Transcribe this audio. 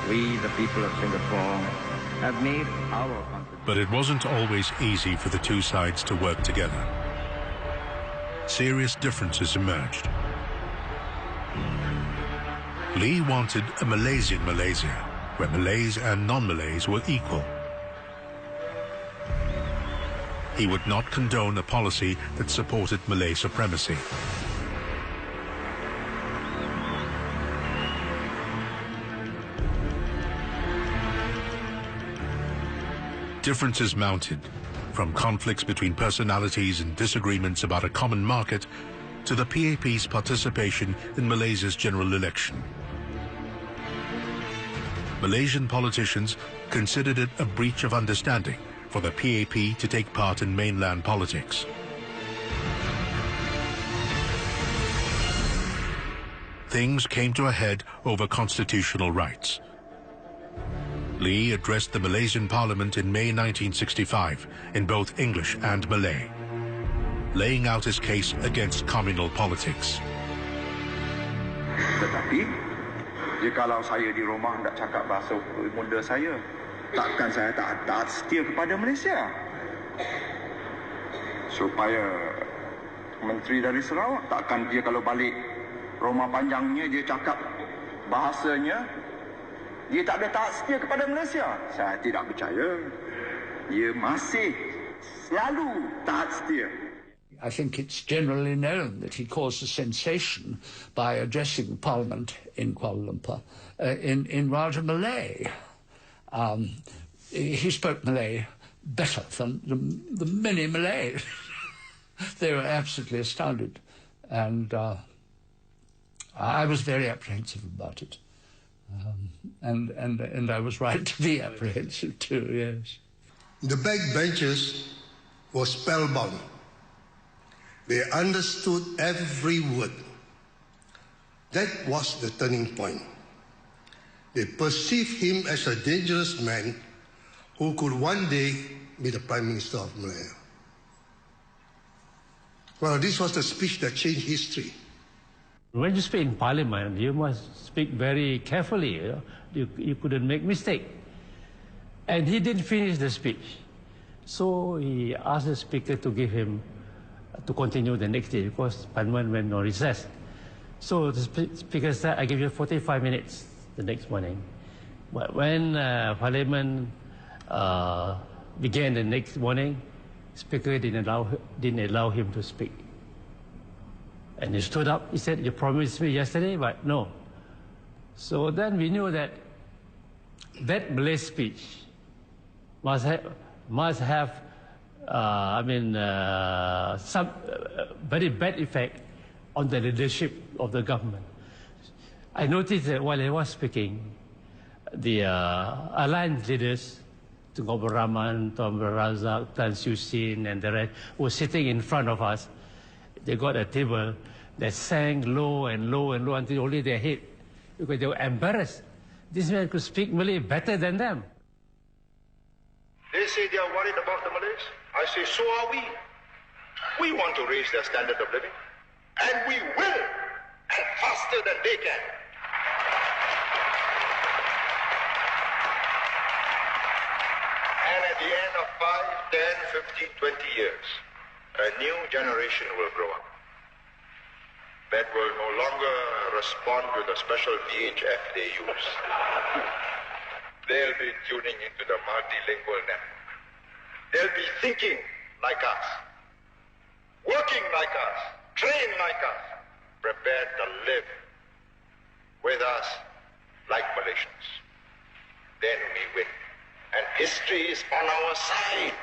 We, the people of Singapore, have made our contribution. But it wasn't always easy for the two sides to work together. Serious differences emerged. Lee wanted a Malaysian Malaysia, where Malays and non-Malays were equal. He would not condone a policy that supported Malay supremacy. Differences mounted, from conflicts between personalities and disagreements about a common market to the PAP's participation in Malaysia's general election. Malaysian politicians considered it a breach of understanding for the PAP to take part in mainland politics. Things came to a head over constitutional rights. Lee addressed the Malaysian Parliament in May 1965 in both English and Malay, laying out his case against communal politics. Tetapi, jikalau saya di rumah tidak cakap bahasa ibunda saya, takkan saya tak setia kepada Malaysia. Supaya Menteri dari Sarawak, takkan dia kalau balik rumah panjangnya dia cakap bahasanya, dia tak ada taat setia kepada Malaysia. Saya tidak percaya. Dia masih selalu taat setia. I think it's generally known that he caused a sensation by addressing Parliament in Kuala Lumpur in rather Malay. He spoke Malay better than the many Malays. They were absolutely astounded. And I was very apprehensive about it. And I was right to be apprehensive too, yes. The backbenchers were spellbound. They understood every word. That was the turning point. They perceived him as a dangerous man who could one day be the Prime Minister of Malaya. Well, this was the speech that changed history. When you speak in Parliament, you must speak very carefully. You couldn't make mistake. And he didn't finish the speech. So he asked the speaker to give him, to continue the next day because Parliament went on recess. So the speaker said, I give you 45 minutes the next morning. But when Parliament began the next morning, speaker didn't allow him to speak. And he stood up, he said, you promised me yesterday, but no. So then we knew that that Malay speech must have some very bad effect on the leadership of the government. I noticed that while he was speaking, the alliance leaders, Tun Abdul Rahman, Tuan Razak, Tan Siew Sin, and the rest, were sitting in front of us. They got a table that sang low and low and low until only their head, because they were embarrassed. This man could speak Malay better than them. They say they are worried about the Malays. I say, so are we. We want to raise their standard of living. And we will, and faster than they can. And at the end of 5, 10, 15, 20 years, a new generation will grow up that will no longer respond to the special VHF they use. They'll be tuning into the multilingual network. They'll be thinking like us, working like us, trained like us, prepared to live with us like Malaysians. Then we win. And history is on our side.